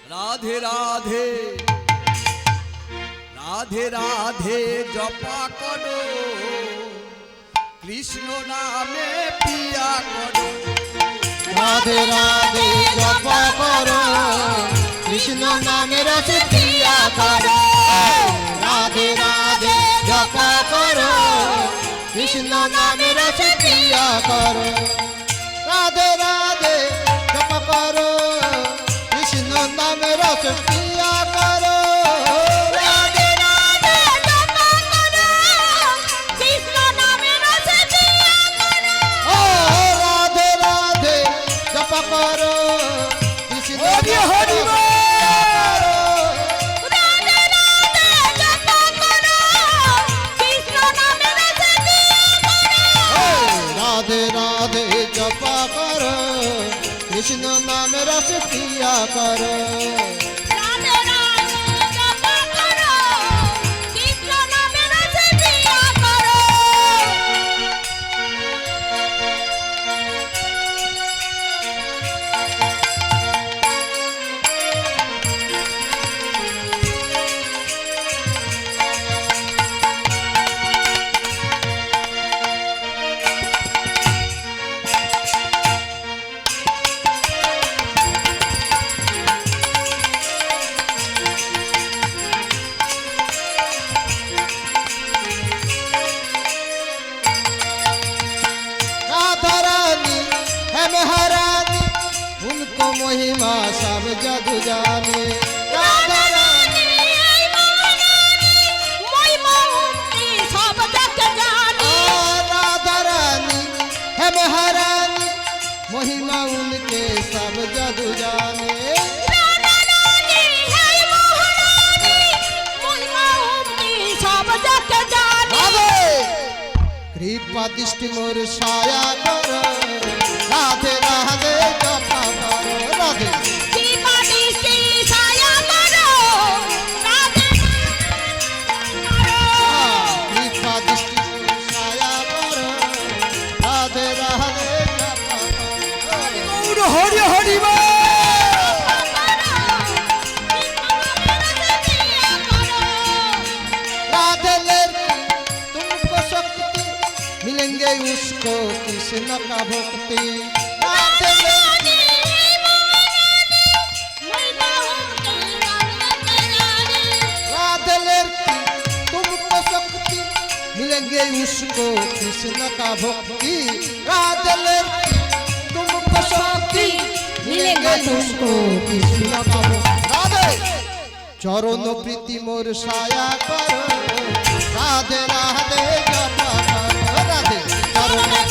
রাধে রাধে রাধে রাধে জপা করো কৃষ্ণ নামে পিয়া করো রাধে রাধে জপা করো কৃষ্ণ নামে রস পিয়া করো রাধে রাধে জপা করো কৃষ্ণ নামে রস পিয়া করো রাধে রাধে জপা করো কৃষ্ণ নামে রস পিয়া করো রাধে রাধে জপা করো কৃষ্ণ নামে রস পিয়া করো ও রাধে রাধে জপা করো কৃষ্ণ হরি হরি राधे राधे जपा करो कृष्ण नाम रस पिया करो राधे राधे जपा करो कृष्ण नाम रस पिया करो महारानी उनको महिमा सब जग जाने राधा रानी महिमा उनकी सब जग जाने राधा रानी है महारानी महिमा उनके सब जग जाने राधा रानी है महारानी महिमा उनकी सब जग जाने कृपा दृष्टि मोर छाया करो राधे राधे जपा करो राधे कृपा दृष्टि छाया करो राधे कृपा दृष्टि छाया करो राधे राधे जपा करो हरि हरि राधे ले तुमको शक्ति मिलेंगे उसको कृष्ण का भक्ति राधे राधे तुमको शक्ति मिलेंगे उसको कृष्ण का भक्ति राधे तुमको शक्ति मिलेंगे उसको कृष्ण का भक्ति राधे चरण प्रीति मोर छाया करो राधे राधे जपा करो राधे चरण